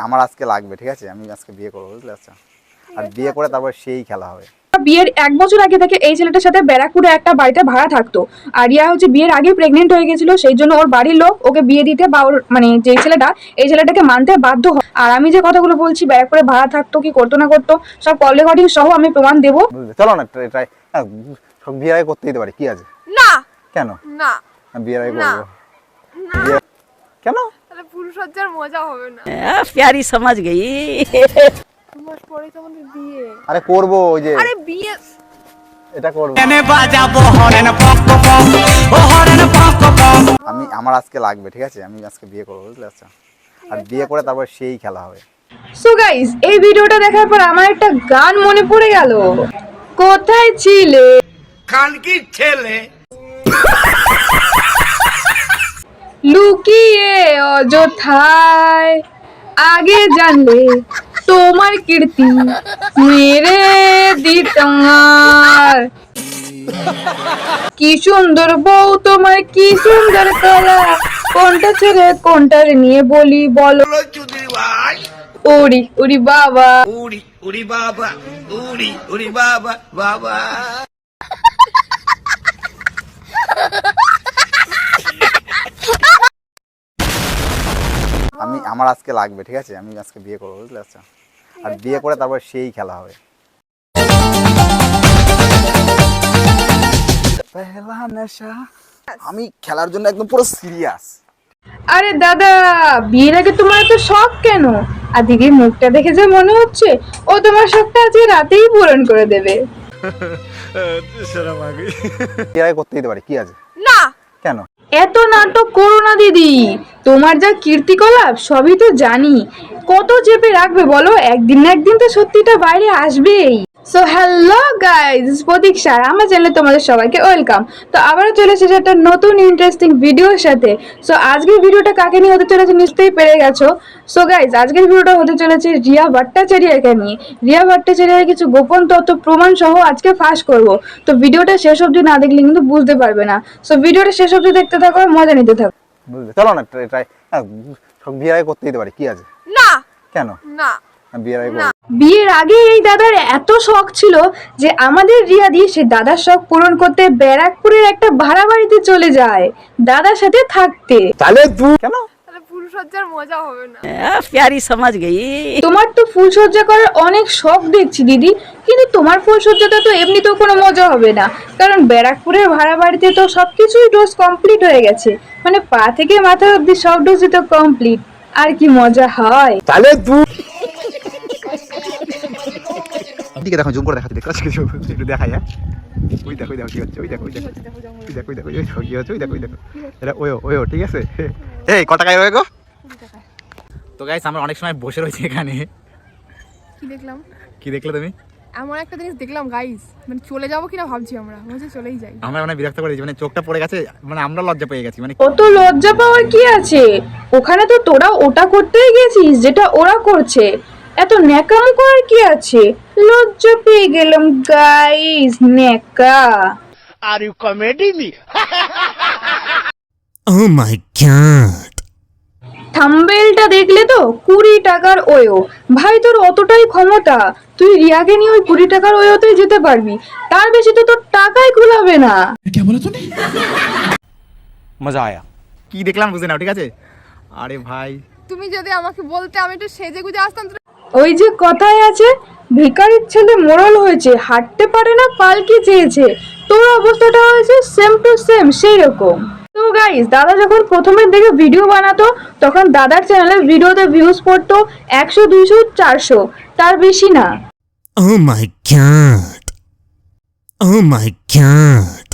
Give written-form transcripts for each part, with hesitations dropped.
আমার আজকে লাগবে, ঠিক আছে? আমি আজকে বিয়ে করবো, বুঝলে? আচ্ছা, আর বিয়ে করে তারপর সেই খেলা হবে। বিয়ের 1 বছর আগে থেকে এই ছেলেটার সাথে ব্যারাকপুরে একটা বাড়িতে ভাড়া থাকতো। আর রিয়া হচ্ছে বিয়ের আগে প্রেগনেন্ট হয়ে গেছিল, সেই জন্য ওর বাড়ির লোক ওকে বিয়ে দিতে বা ওর মানে যে ছেলেটা এই ছেলেটাকে মানতে বাধ্য হয়। আর আমি যে কথাগুলো বলছি ব্যারাকপুরে ভাড়া থাকতো কি করতো না করতো সব কল রেকর্ডিং সহ আমি প্রমাণ দেবো। চলো না ট্রাই, বিয়ের আগে করতে দিতে পারি, কি আছে? না কেন না বিয়ের আগে না করবো? কেন? তাহলে পুরুষজ্জার মজা হবে না। प्यारी समझ गई। 2 মাস পরেই তো আমাদের বিয়ে। আরে করবো, ওই যে আরে বিয়ে এটা করবো। আমার আজকে লাগবে, ঠিক আছে? আমি আজকে বিয়ে করবো, বুঝলে? আচ্ছা, আর বিয়ে করে তারপর সেই খেলা হবে। সো গাইস, এই ভিডিওটা দেখার পর আমার একটা গান মনে পড়ে গেল। কোথায় ছিলে খানকির ছেলে, লুকিয়ে অযথায়, আগে জানলে তোমার কীর্তি মেরে দিতাম। আর কি সুন্দর বউ তোমার, কি সুন্দর কলা, কোনটা ছেড়ে কোনটার নিয়ে বলি বলো। চুদির ভাই, উড়ি উড়ি বাবা। উড়ি উড়ি বাবা, উড়ি উড়ি বাবা বাবা। আমার আজকে লাগবে, ঠিক আছে? আমি আজকে বিয়ে করবো, বুঝলে? আচ্ছা, আর বিয়ে করে তারপর সেই খেলা হবে। পহেলা নেশা। আমি খেলার জন্য একদম পুরো সিরিয়াস। আরে দাদা, বিয়ের আগে তোমার এত শখ কেন? আর দিদির মুখটা দেখে যে মনে হচ্ছে ও তোমার শখটা আজকে রাতেই পূরণ করে দেবে। বিয়ের আগে করতে দিতে পারি, কি আছে? না কেন? এত নাটক করো না দিদি, তোমার যা কীর্তিকলাপ সবই তো জানি। কত চেপে রাখবে বলো, একদিন না একদিন তো সত্যিটা বাইরে আসবেই। সো হ্যালো গাইজ, প্রতীক্ষা আমার চ্যানেলে তোমাদের সবাইকে ওয়েলকাম। তো আবারও চলে এসেছে একটা নতুন ইন্টারেস্টিং ভিডিওর সাথে। সো আজকের ভিডিওটা কাকে নিয়ে হতে চলেছে নিশ্চয়ই পেরে গেছো। সো গাইজ, আজকের ভিডিওটা হতে চলেছে রিয়া ভট্টাচার্যকে নিয়ে। রিয়া ভট্টাচার্যের কিছু গোপন তথ্য প্রমাণ সহ আজকে ফাঁস করব। তো ভিডিওটা শেষ অবধি না দেখলে কিন্তু বুঝতে পারবে না। সো ভিডিওটা শেষ অবধি দেখতে থাকো, মজা নিতে থাকো। বুঝলে? চলো না ট্রাই, বিয়ের আগে করতে দিতে পারি, কি আছে? না কেন? না বিয়ের আগে করবো। বিয়ের আগে এই দাদার এত শখ ছিল যে আমাদের রিয়াদি সে দাদার শখ পূরণ করতে ব্যারাকপুরের একটা ভাড়া বাড়িতে চলে যায় দাদার সাথে থাকতে। তাহলে তুই কেন? তাহলে পুরুষজ্জার মজা হবে না। प्यारी समझ गई। তোমার তো ফুলসজ্জা করার অনেক শখ দেখছি দিদি, কিন্তু তোমার ফুলসজ্জাটা তো এমনিতেও কোনো মজা হবে না, কারণ ব্যারাকপুরের ভাড়া বাড়িতে তো সবকিছুই ডোজ কমপ্লিট হয়ে গেছে, মানে পা থেকে মাথা অব্দি সব ডোজই তো কমপ্লিট। আর কি মজা হয়। তাহলে তুই দিকে দেখো, জুম করে দেখাতে দেখো কিছু একটু দেখাই। হ্যাঁ, ওই দেখো, ওই দেখো কি হচ্ছে, ওই দেখো, ওই দেখো, ওই দেখো, ওই দেখো, ওই দেখো কি হচ্ছে, ওই দেখো, ওই দেখো, এটা ওই ঠিক আছে। এই কত টাকায় রয়ে গো? তো গাইস, আমরা অনেক সময় বসে রয়েছি এখানে। কি দেখলাম? কি দেখলে তুমি? এমন একটা জিনিস দেখলাম গাইস, মানে চলে যাবো কিনা ভাবছি, আমরা মনে চলেই যাই। আমরা মানে বিরক্ত করে দিয়েছি, মানে চোখটা পড়ে গেছে, মানে আমরা লজ্জা পেয়ে গেছি। মানে কত লজ্জা পাওয়ার কি আছে, ওখানে তো তোরা ওটা করতেই গেছিস যেটা ওরা করছে, এত ন্যাকামো করার কি আছে? লজ্জা পেয়ে গেলাম গাইস, ন্যাকা। Are you comedy me? Oh my god. থাম্বনেলটা দেখলে তো, 20 টাকার ওয়ো। ভাই তোর অতটাই ক্ষমতা, তুই রিয়াকে নিয়ে ওই 20 টাকার ওয়োতেই যেতে পারবি, তার বেশি তো তোর টাকাই কুলাবে না। মজা আয়া। কি দেখলাম বুঝে নাও, ঠিক আছে? আরে ভাই, তুমি যদি আমাকে বলতে আমি একটু সেজে গুজে আসতাম তো। ওই যে কথায় আছে, ভিখারির ছেলে মোড়ল হয়েছে, হাঁটতে পারে না পালকি চেয়েছে, তোর অবস্থাটা হয়েছে সেম টু সেম সেই রকম। তো গাইস, দাদা যখন প্রথমের দিকে ভিডিও বানাতো তখন দাদার চ্যানেলে ভিডিওতে ভিউজ পড়তো 100, 200, 400, তার বেশি না। Oh my god. Oh my god.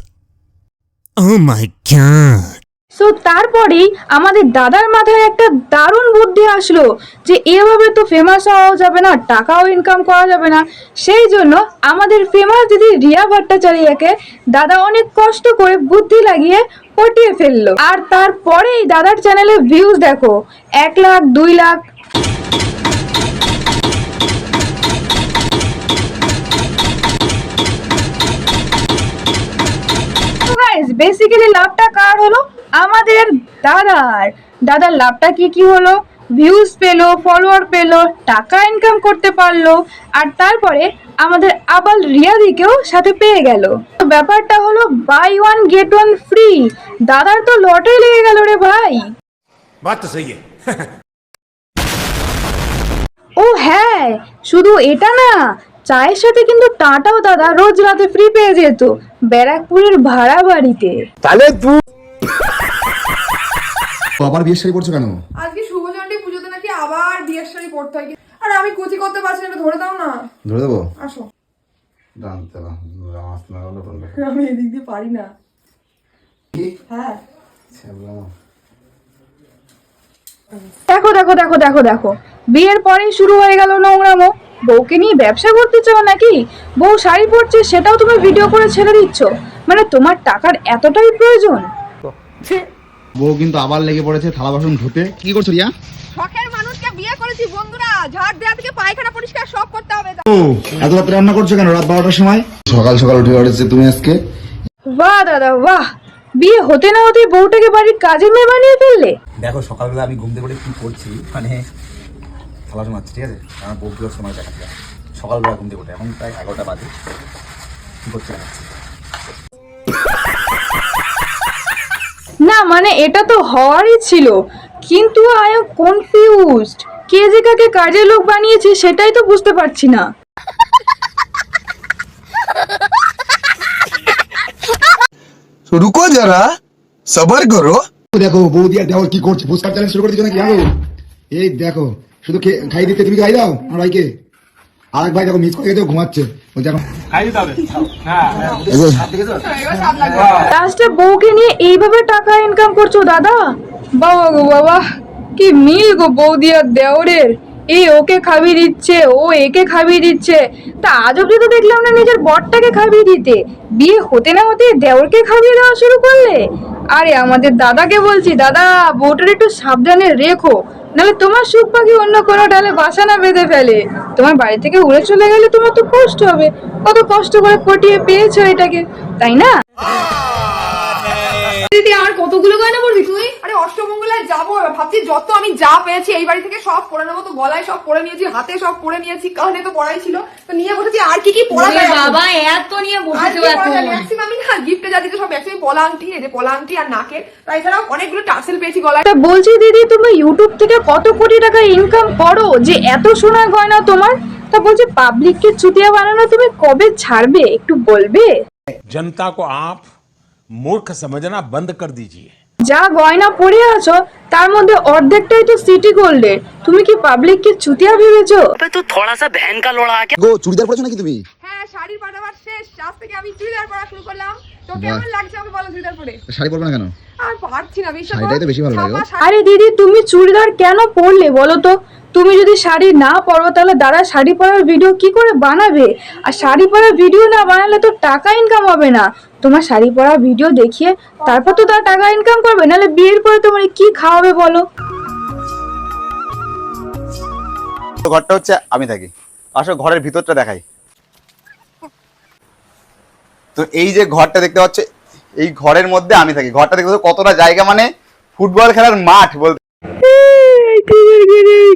Oh my god. So তারপরেই আমাদের দাদার মাথায় একটা দারুণ বুদ্ধি আসলো যে এভাবে তো ফেমাস হওয়া যাবে না, টাকাও ইনকাম করা যাবে না। সেই জন্য আমাদের ফেমাস দিদি রিয়া ভট্টাচার্যকে দাদা অনেক কষ্ট করে বুদ্ধি লাগিয়ে পটিয়ে ফেললো। আর তারপরেই দাদার চ্যানেলে ভিউজ দেখো 1 লাখ, 2 লাখ। বেসিক্যালি লাভটা কার হলো? আমাদের দাদার। দাদার লাভটা কি হলো? ভিউজ পেলো, ফলোয়ার পেলো, টাকা ইনকাম করতে পারলো, আর তারপরে আমাদের আবাল রিয়াদিকেও সাথে পেয়ে গেল। তো ব্যাপারটা হলো buy one get one free. দাদার তো লটারি লেগে গেল রে ভাই। बात तो सही है ও হ্যাঁ, শুধু এটা না, চায়ের সাথে কিন্তু টাটাও দাদা রোজ রাতে ফ্রি পেয়ে যেত ব্যারাকপুরের ভাড়া বাড়িতে। আবার বিয়ের শাড়ি পরছো কেন? আজকে শুভচন্ডী পুজোতে নাকি আবার বিয়ের শাড়ি পরতে হয়। আর আমি কুচি করতে পারছি না, একটু ধরে দাও না। ধরে দেবো? আসো। কি? আমি এদিক দিয়ে পারি না। হ্যাঁ, দেখো দেখো দেখো দেখো দেখো, বিয়ের পরেই শুরু হয়ে গেল নোংরামো। বউকে নিয়ে ব্যবসা করতে চাও নাকি? বউ শাড়ি পরছে সেটাও তুমি ভিডিও করে ছেড়ে দিচ্ছ, মানে তোমার টাকার এতটাই প্রয়োজন? বউ কিন্তু আবার লেগে পড়েছে থালা বাসন ধুতে। কি করছো রিয়া? শখের মানুষকে বিয়ে করেছি বন্ধুরা, ঝাড় দেওয়া থেকে পায়খানা পরিষ্কার সব করতে হবে। ও এত রাতে রান্না করছো কেন রাত 12টার সময়? সকাল সকাল উঠে পড়েছে তুমি আজকে। বাহ দাদা বাহ, বিয়ে হতে না হতে বউটাকে বাড়ির কাজের মেয়ে বানিয়ে ফেললে। দেখো সকালবেলা আমি ঘুম থেকে উঠে কি করছি, মানে থালা জমাচ্ছি, ঠিক আছে? আমার বউগুলোর সময় দেখা যায় সকালবেলা ঘুম থেকে উঠে, এখন প্রায় 11টা বাজে, কি করছি দেখাচ্ছি। না মানে এটা তো হওয়ারই ছিল, কিন্তু আই এম কনফিউজড। কে যে কাকে কাজের লোক বানিয়েছে সেটাই তো বুঝতে পারছি না। रुको जरा सबर करो দেখো বৌদি আর দেওয়ার কি করছে, ফুচকার চ্যালেঞ্জ শুরু করে দিচ্ছ নাকি? এই দেখো শুধু খাই দিতে, তুমি খাই দাও আমার ভাইকে। আর এক ভাই দেখো মিস করে গেছে, ঘুমাচ্ছে। বলছে এখন লাস্টে বউকে নিয়ে এইভাবে টাকা ইনকাম করছো দাদা? বাবা গো বাবা, কি মিল গো বৌদি আর দেওরের। এই ওকে খাবিয়ে দিচ্ছে, ও একে খাবিয়ে দিচ্ছে, তা আজ অব্দি তো দেখলাম না নিজের বরটাকে খাবিয়ে দিতে। বিয়ে হতে না হতে দেওরকে খাবিয়ে দেওয়া শুরু করলে। আরে আমাদের দাদাকে বলছি, দাদা বউটার একটু সাবধানে রেখো, নাহলে তোমার সুখ পাখি অন্য কোনো ডালে বাসা না বেঁধে ফেলে। তোমার বাড়ি থেকে উড়ে চলে গেলে তোমার তো কষ্ট হবে। কত কষ্ট করে পটিয়ে পেয়েছো এটাকে, তাই না? দিদি আর কতগুলো গয়না পরবি তুই? আরে অষ্টমঙ্গলায় যাবো, ভাবছি যত আমি যা পেয়েছি এই বাড়ি থেকে সব পরে নেবো। তো গলায় সব পরে নিয়েছি, হাতে সব পরে নিয়েছি, কানে তো পরাই ছিল, তো নিয়ে বসেছি। আর কি কি পরা যায় বাবা, এত নিয়ে বসেছো এখন? ম্যাক্সিমাম আমি না গিফটে যা দিতে সব ম্যাক্সিমাম পলা আংটি, এই যে পলা আংটি আর নাকের, তাই ছাড়াও অনেকগুলো টার্সেল পেয়েছি গলায়। তা বলছি দিদি, তুমি ইউটিউব থেকে কত কোটি টাকা ইনকাম করো যে এত সোনার গয়না তোমার? তা বলছি পাবলিককে চুতিয়া বানানো তুমি কবে ছাড়বে একটু বলবে? जनता को आप मूर्ख समझना बंद कर दीजिए। যা গয়না পরে আছো তার মধ্যে অর্ধেকটাই তো সিটি গোল্ডের, তুমি কি পাবলিককে চুতিয়া ভেবেছো? গো চুড়িদার পরেছো নাকি তুমি? হ্যাঁ, শাড়ির পাঠাবার শেষ, আজ থেকে আমি চুড়িদার পরা শুরু করলাম। তো কেমন লাগছে আমাকে বলো চুড়িদার পরে? শাড়ি পরবে না কেন? আর পারছি না, বিশ্বাস করো। শাড়িটাই তো বেশি ভালো লাগে গো। আরে দিদি তুমি চুড়িদার কেন পরলে বলো তো? তুমি যদি শাড়ি না পরো তাহলে দাদা শাড়ি পরার ভিডিও কি করে বানাবে? আর শাড়ি পরার ভিডিও না বানালে তো টাকা ইনকাম হবে না। তোমার শাড়ি পরা ভিডিও দেখিয়ে তারপর তো তার টাকা ইনকাম করবে, নাহলে বিয়ের পরে তোমার কি খাওয়াবে বলো? ঘরটা হচ্ছে আমি থাকি, আসলে ঘরের ভিতরটা দেখাই। তো এই যে ঘরটা দেখতে পাচ্ছ, এই ঘরের মধ্যে আমি থাকি। ঘরটা দেখতে পাচ্ছ কতটা জায়গা, মানে ফুটবল খেলার মাঠ বলতে।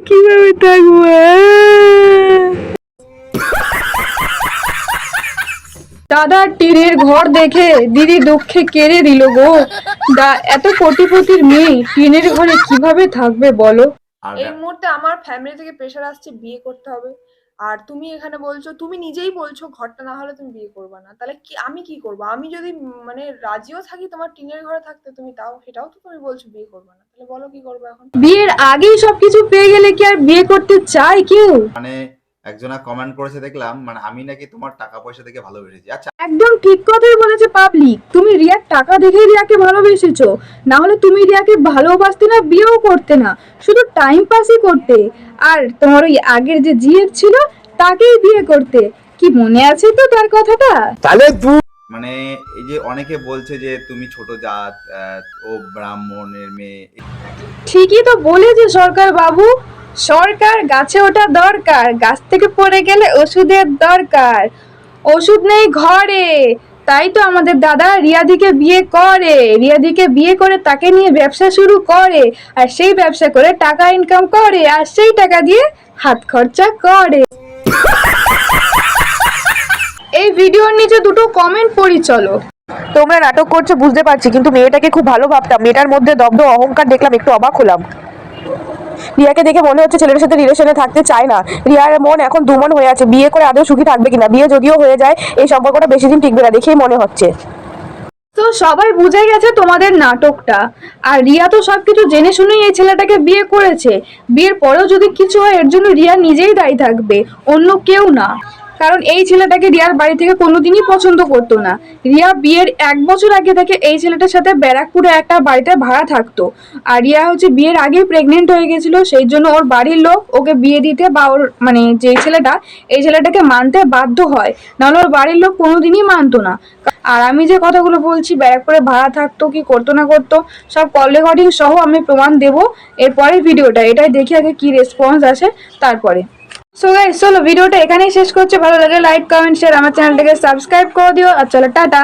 কিভাবে থাকবো? দাদা টিনের ঘর দেখে দিদি দুঃখে কেড়ে দিল গো। এত কোটিপতির মেয়ে টিনের ঘরে কিভাবে থাকবে বলো? এই মুহূর্তে আমার ফ্যামিলি থেকে প্রেশার আসছে বিয়ে করতে হবে, আর তুমি এখানে বলছো, তুমি নিজেই বলছো ঘরটা না হলে তুমি বিয়ে করবে না, তাহলে কি আমি কি করবো? আমি যদি মানে রাজিও থাকি তোমার টিনের ঘরে থাকতে, তুমি তাও সেটাও তো তুমি বলছো বিয়ে করবে না, তাহলে বলো কি করবো এখন? বিয়ের আগেই সবকিছু পেয়ে গেলে কি আর বিয়ে করতে চায় কেউ? মানে একজনা কমেন্ট করেছে দেখলাম, মানে আমি নাকি তোমার টাকা পয়সা দেখে ভালোবেসেছি। আচ্ছা একদম ঠিক কথাই বলেছে পাবলিক। তুমি রিয়ার টাকা দেখেই রিয়াকে ভালোবেসেছো, না হলে তুমি রিয়াকে ভালোবাসতে না, বিয়েও করতে না, শুধু টাইম পাসই করতে। আর তোমার ওই আগের যে জিএফ ছিল তাকেই বিয়ে করতে। কি মনে আছে তো তার কথাটা? মানে এই যে অনেকে বলছে যে তুমি ছোট জাত, ও ব্রাহ্মণের মেয়ে। ঠিকই তো বলেছে সরকার বাবু। সরকার গাছে ওঠা দরকার, গাছ থেকে পড়ে গেলে ওষুধের দরকার। ওষুধ নেই ঘরে, তাই তো আমাদের দাদা রিয়াদিকে বিয়ে করে তাকে নিয়ে ব্যবসা শুরু করে, আর সেই ব্যবসা করে টাকা ইনকাম করে, আর সেই টাকা দিয়ে হাত খরচা করে। এই ভিডিওর নিচে দুটো কমেন্ট পড়ি চলো। তোমরা নাটক করছো বুঝতে পারছি, কিন্তু মেয়েটাকে খুব ভালো ভাবতাম। মেয়েটার মধ্যে দগ্ধ অহংকার দেখলাম, একটু অবাক হলাম। রিয়াকে দেখে মনে হচ্ছে ছেলের সাথে রিলেশনে থাকতে চায় না। রিয়ার মন এখন দুমন হয়ে আছে, বিয়ে করে আদৌ সুখী থাকবে কিনা। বিয়ে যদিও হয়ে যায়, এই সম্পর্কটা বেশি দিন টিকবে না দেখেই মনে হচ্ছে। তো সবাই বুঝে গেছে তোমাদের নাটকটা। আর রিয়া তো সবকিছু জেনে শুনেই এই ছেলেটাকে বিয়ে করেছে। বিয়ের পরেও যদি কিছু হয় এর জন্য রিয়া নিজেই দায়ী থাকবে, অন্য কেউ না। কারণ এই ছেলেটাকে রিয়ার বাড়ি থেকে কোনোদিনই পছন্দ করতো না। রিয়া বিয়ের 1 বছর আগে থেকে এই ছেলেটার সাথে ব্যারাকপুরে একটা বাড়িতে ভাড়া থাকতো। আর রিয়া হচ্ছে বিয়ের আগেই প্রেগনেন্ট হয়ে গেছিল, সেই জন্য ওর বাড়ির লোক ওকে বিয়ে দিতে বা ওর মানে যে ছেলেটা এই ছেলেটাকে মানতে বাধ্য হয়, নাহলে ওর বাড়ির লোক কোনোদিনই মানতো না। আর আমি যে কথাগুলো বলছি ব্যারাকপুরে ভাড়া থাকতো কি করতো না করতো সব কল রেকর্ডিং সহ আমি প্রমাণ দেবো এরপরের ভিডিওটা। এটাই দেখি আগে কি রেসপন্স আসে তারপরে। সো গাইস চলো ভিডিওটা এখানেই শেষ করছি। ভালো লাগলে লাইক কমেন্ট শেয়ার, আমার চ্যানেলটাকে সাবস্ক্রাইব করে দিও। আর চলো টাটা।